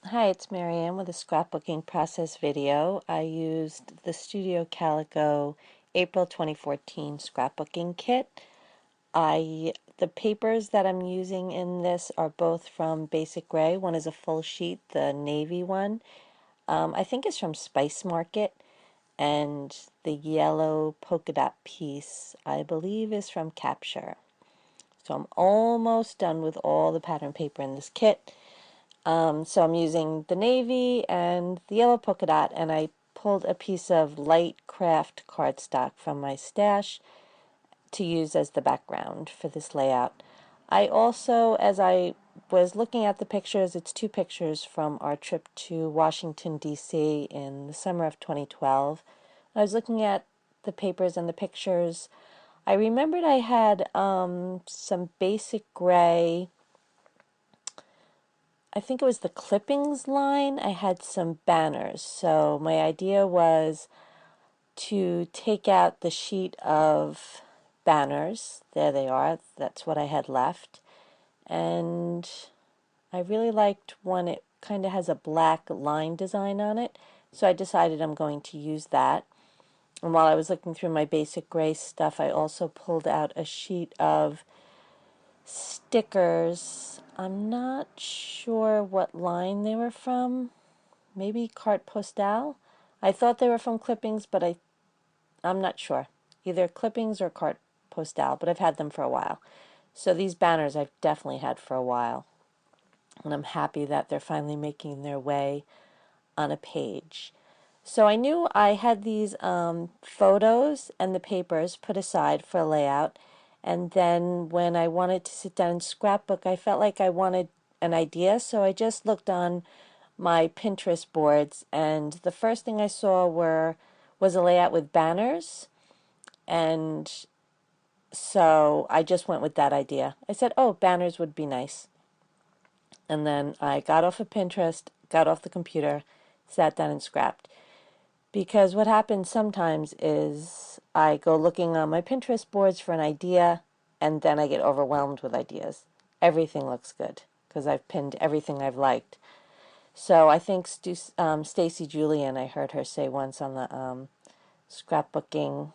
Hi, it's Marianne with a scrapbooking process video. I used the Studio Calico April 2014 scrapbooking kit. The papers that I'm using in this are both from Basic Gray. One is a full sheet, the navy one. I think it's from Spice Market, and the yellow polka dot piece, I believe, is from Capture. So I'm almost done with all the pattern paper in this kit. So I'm using the navy and the yellow polka dot, and I pulled a piece of light craft cardstock from my stash to use as the background for this layout. I also, as I was looking at the pictures, it's two pictures from our trip to Washington, D.C. in the summer of 2012. I was looking at the papers and the pictures. I remembered I had some basic gray. I think it was the clippings line. I had some banners. So my idea was to take out the sheet of banners. There they are. That's what I had left. And I really liked one. It kind of has a black line design on it. So I decided I'm going to use that. And while I was looking through my basic gray stuff, I also pulled out a sheet of stickers. I'm not sure what line they were from. Maybe Carte Postale. I thought they were from Clippings, but I'm not sure. Either Clippings or Carte Postale, but I've had them for a while. So these banners I've definitely had for a while. And I'm happy that they're finally making their way on a page. So I knew I had these photos and the papers put aside for a layout. And then when I wanted to sit down and scrapbook, I felt like I wanted an idea. So I just looked on my Pinterest boards, and the first thing I saw was a layout with banners, and so I just went with that idea. I said, "Oh, banners would be nice." And then I got off of Pinterest, got off the computer, sat down and scrapped. Because what happens sometimes is I go looking on my Pinterest boards for an idea, and then I get overwhelmed with ideas. Everything looks good because I've pinned everything I've liked. So I think Stacy Julian, I heard her say once on the scrapbooking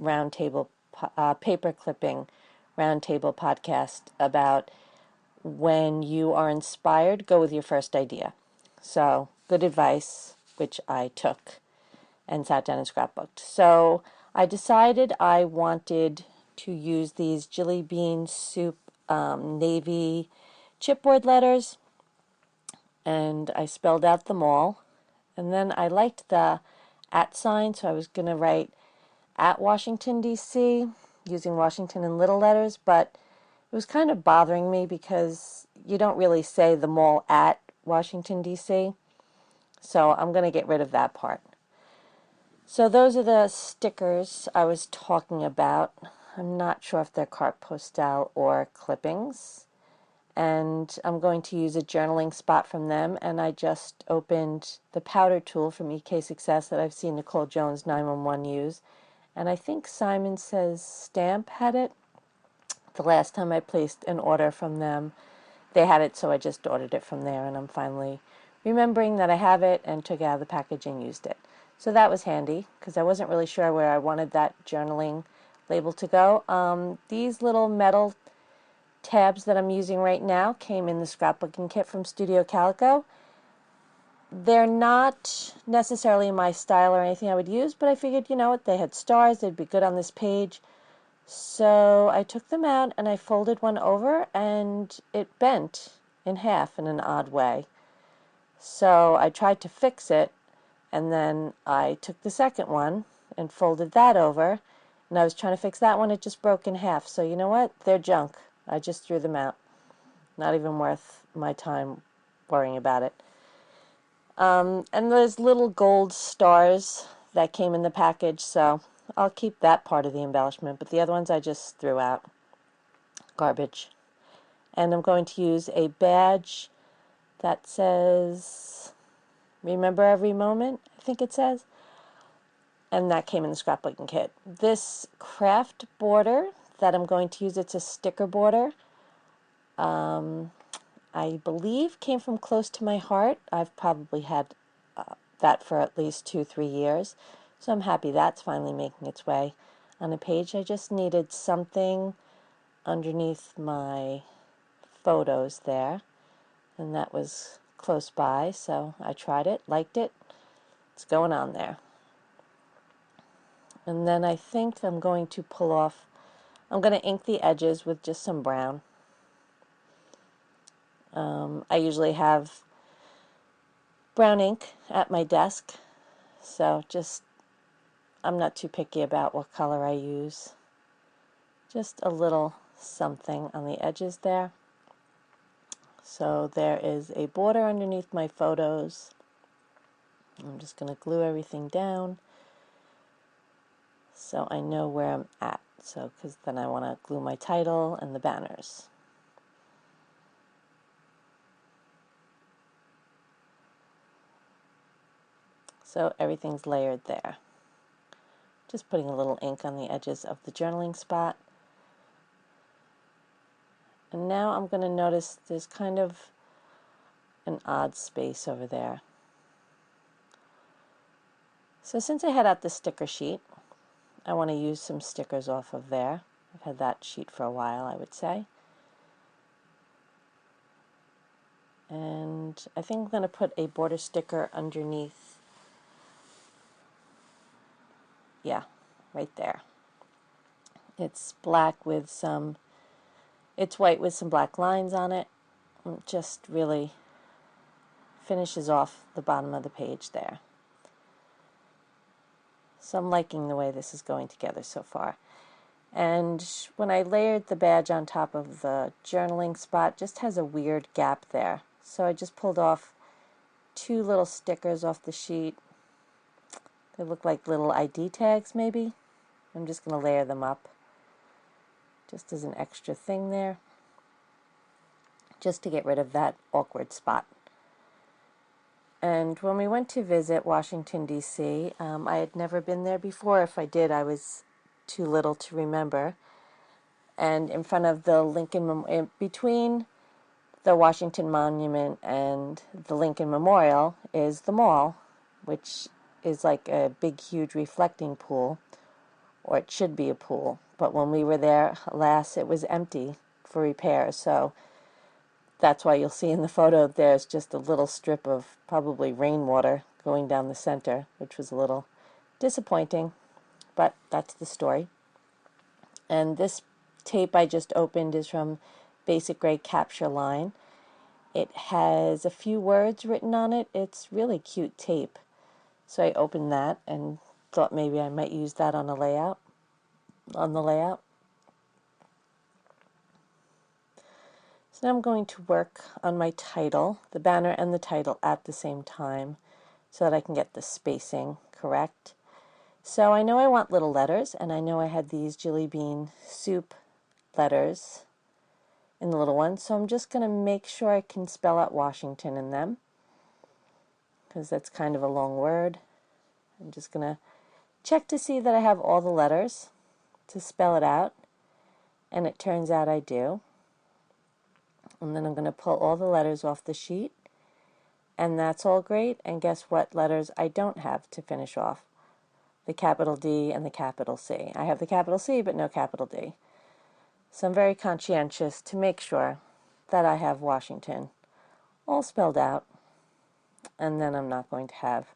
roundtable, paper clipping roundtable podcast about when you are inspired, go with your first idea. So good advice, which I took and sat down and scrapbooked. So I decided I wanted to use these Jelly Bean Soup navy chipboard letters, and I spelled out them all. And then I liked the @ sign, so I was going to write at Washington, D.C., using Washington in little letters, but it was kind of bothering me because you don't really say the mall at Washington, D.C., so I'm going to get rid of that part. So those are the stickers I was talking about. I'm not sure if they're carte postale or clippings. And I'm going to use a journaling spot from them, and I just opened the powder tool from EK Success that I've seen Nicole Jones 911 use, and I think Simon Says Stamp had it. The last time I placed an order from them, they had it, so I just ordered it from there, and I'm finally remembering that I have it and took it out of the package and used it. So that was handy because I wasn't really sure where I wanted that journaling label to go. These little metal tabs that I'm using right now came in the scrapbooking kit from Studio Calico. They're not necessarily my style or anything I would use, but I figured, you know what, they had stars, they'd be good on this page. So I took them out and I folded one over, and it bent in half in an odd way. So I tried to fix it, and then I took the second one and folded that over, and I was trying to fix that one. It just broke in half. So you know what? They're junk. I just threw them out. Not even worth my time worrying about it. And there's little gold stars that came in the package, so I'll keep that part of the embellishment, but the other ones I just threw out. Garbage. And I'm going to use a badge that says, "Remember every moment," I think it says. And that came in the scrapbooking kit. This craft border that I'm going to use, it's a sticker border. I believe came from close to my heart. I've probably had that for at least 2-3 years, so I'm happy that's finally making its way on a page. I just needed something underneath my photos there, and that was close by, so I tried it, liked it. It's going on there. And then I think I'm going to I'm going to ink the edges with just some brown. I usually have brown ink at my desk, so I'm not too picky about what color I use. Just a little something on the edges there. So there is a border underneath my photos. I'm just going to glue everything down so I know where I'm at. So, because then I want to glue my title and the banners. So everything's layered there. Just putting a little ink on the edges of the journaling spot. And now I'm going to notice there's kind of an odd space over there. So since I had out the sticker sheet, I want to use some stickers off of there. I've had that sheet for a while, I would say. And I think I'm going to put a border sticker underneath. Yeah, right there. It's black with it's white with some black lines on it. It just really finishes off the bottom of the page there. So I'm liking the way this is going together so far. And when I layered the badge on top of the journaling spot, it just has a weird gap there. So I just pulled off 2 little stickers off the sheet. They look like little ID tags maybe. I'm just going to layer them up just as an extra thing there, just to get rid of that awkward spot. And when we went to visit Washington, D.C., I had never been there before. If I did, I was too little to remember. And in front of the between the Washington Monument and the Lincoln Memorial is the mall, which is like a big, huge reflecting pool, or it should be a pool. But when we were there, alas, it was empty for repairs. So that's why you'll see in the photo there's just a little strip of probably rainwater going down the center, which was a little disappointing, but that's the story. And this tape I just opened is from Basic Gray Capture Line. It has a few words written on it. It's really cute tape. So I opened that and thought maybe I might use that on the layout. So now I'm going to work on my title, the banner and the title at the same time, so that I can get the spacing correct. So I know I want little letters, and I know I had these Jelly Bean Soup letters in the little ones, so I'm just going to make sure I can spell out Washington in them, because that's kind of a long word. I'm just going to check to see that I have all the letters to spell it out, and it turns out I do. And then I'm going to pull all the letters off the sheet, and that's all great. And guess what letters I don't have to finish off? The capital D and the capital C. I have the capital C, but no capital D. So I'm very conscientious to make sure that I have Washington all spelled out, and then I'm not going to have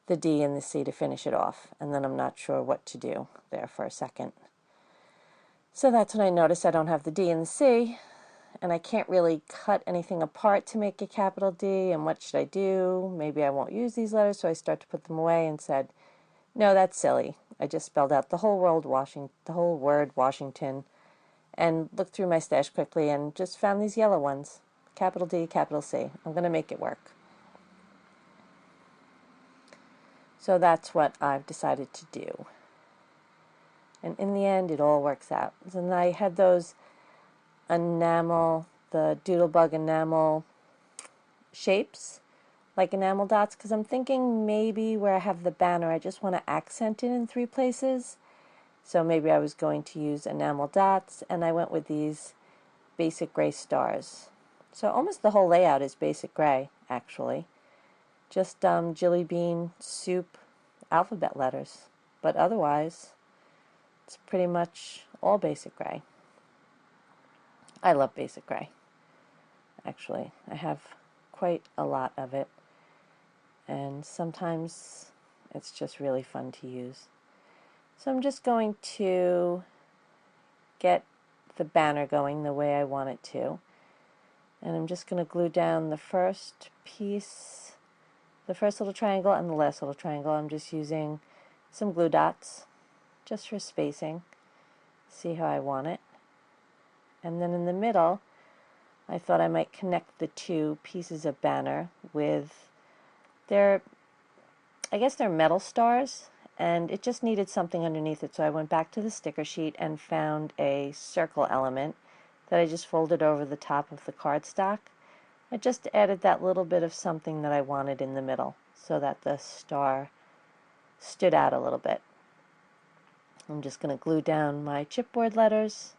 the D and the C to finish it off, and then I'm not sure what to do there for a second. So that's when I notice I don't have the D and the C, and I can't really cut anything apart to make a capital D, and what should I do? Maybe I won't use these letters, so I start to put them away and said, no, that's silly. I just spelled out the whole word Washington, and looked through my stash quickly and just found these yellow ones. Capital D, capital C. I'm going to make it work. So that's what I've decided to do. And in the end, it all works out. And I had those enamel, the doodlebug enamel shapes, like enamel dots, because I'm thinking maybe where I have the banner, I just want to accent it in 3 places. So maybe I was going to use enamel dots, and I went with these basic gray stars. So almost the whole layout is basic gray, actually. Just jelly bean soup alphabet letters. But otherwise, it's pretty much all basic gray. I love basic gray, actually. I have quite a lot of it, and sometimes it's just really fun to use. So I'm just going to get the banner going the way I want it to. And I'm just going to glue down the first piece, the first little triangle and the last little triangle. I'm just using some glue dots just for spacing. See how I want it. And then in the middle, I thought I might connect the two pieces of banner with their, I guess they're metal stars, and it just needed something underneath it. So I went back to the sticker sheet and found a circle element that I just folded over the top of the cardstock. I just added that little bit of something that I wanted in the middle so that the star stood out a little bit. I'm just going to glue down my chipboard letters,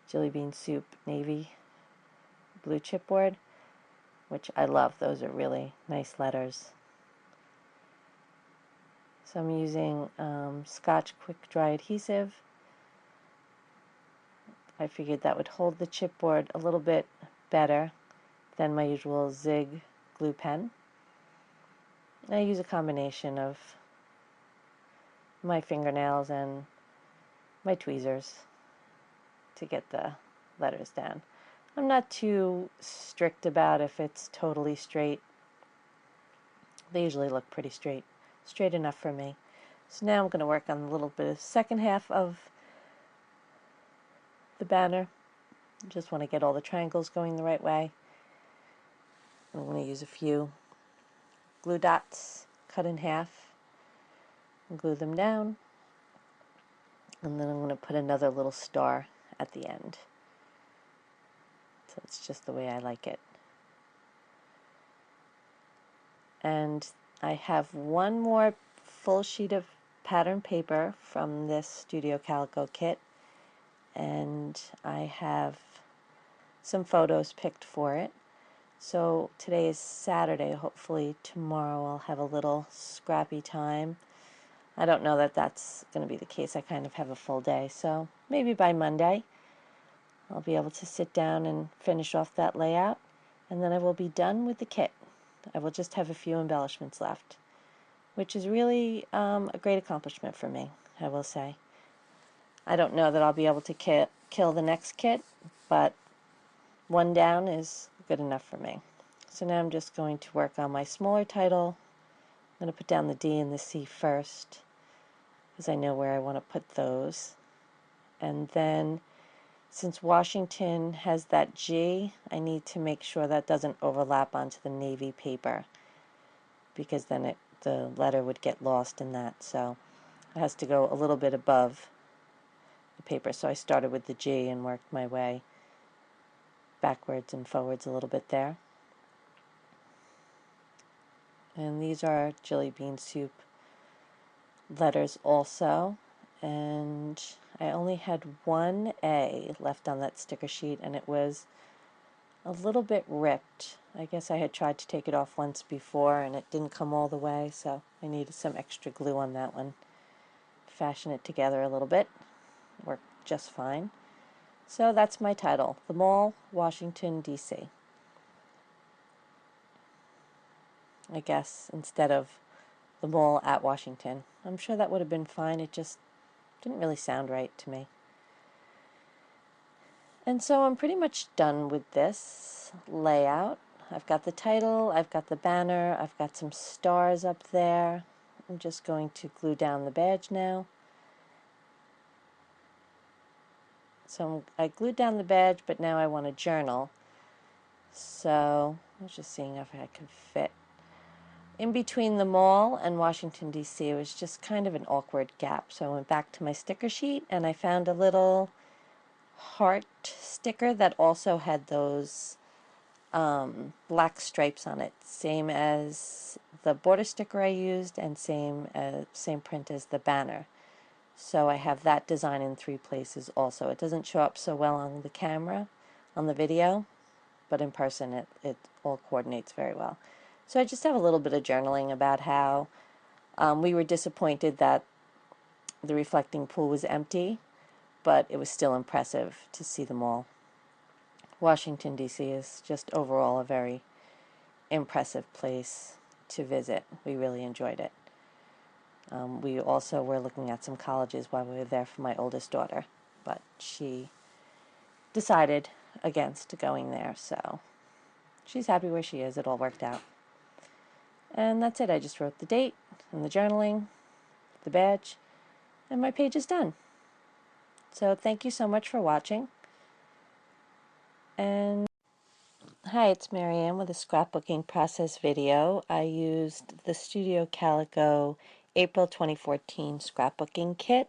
jelly bean soup, navy blue chipboard, which I love. Those are really nice letters. So I'm using Scotch quick dry adhesive. I figured that would hold the chipboard a little bit better than my usual Zig glue pen. I use a combination of my fingernails and my tweezers to get the letters down. I'm not too strict about if it's totally straight. They usually look pretty straight enough for me. So now I'm going to work on a little bit of second half of the banner. Just want to get all the triangles going the right way. I'm going to use a few glue dots cut in half and glue them down, and then I'm going to put another little star at the end. So it's just the way I like it. And I have one more full sheet of pattern paper from this Studio Calico kit, and I have some photos picked for it. So today is Saturday. Hopefully tomorrow I'll have a little scrappy time. I don't know that that's going to be the case. I kind of have a full day, so maybe by Monday I'll be able to sit down and finish off that layout, and then I will be done with the kit. I will just have a few embellishments left, which is really a great accomplishment for me, I will say. I don't know that I'll be able to kill the next kit, but one down is good enough for me. So now I'm just going to work on my smaller title. I'm going to put down the D and the C first, because I know where I want to put those. And then, since Washington has that G, I need to make sure that doesn't overlap onto the navy paper, because then the letter would get lost in that. So it has to go a little bit above the paper. So I started with the G and worked my way backwards and forwards a little bit there. And these are jelly bean soup letters also, and I only had one A left on that sticker sheet, and it was a little bit ripped. I guess I had tried to take it off once before and it didn't come all the way, so I needed some extra glue on that one. Fashion it together a little bit. Worked just fine. So that's my title, The Mall, Washington, D.C. I guess instead of The Mall at Washington. I'm sure that would have been fine. It just didn't really sound right to me. And so I'm pretty much done with this layout. I've got the title, I've got the banner, I've got some stars up there. I'm just going to glue down the badge now. So I glued down the badge, but now I want a journal. So I was just seeing if I could fit in between the mall and Washington, D.C. It was just kind of an awkward gap. So I went back to my sticker sheet and I found a little heart sticker that also had those black stripes on it, same as the border sticker I used and same print as the banner. So I have that design in 3 places also. It doesn't show up so well on the camera, on the video, but in person it all coordinates very well. So I just have a little bit of journaling about how we were disappointed that the reflecting pool was empty, but it was still impressive to see them all. Washington, D.C. is just overall a very impressive place to visit. We really enjoyed it. We also were looking at some colleges while we were there for my oldest daughter, but she decided against going there, so she's happy where she is. It all worked out. And that's it. I just wrote the date and the journaling, the badge, and my page is done. So thank you so much for watching. And hi, it's Marianne with a scrapbooking process video. I used the Studio Calico April 2014 scrapbooking kit.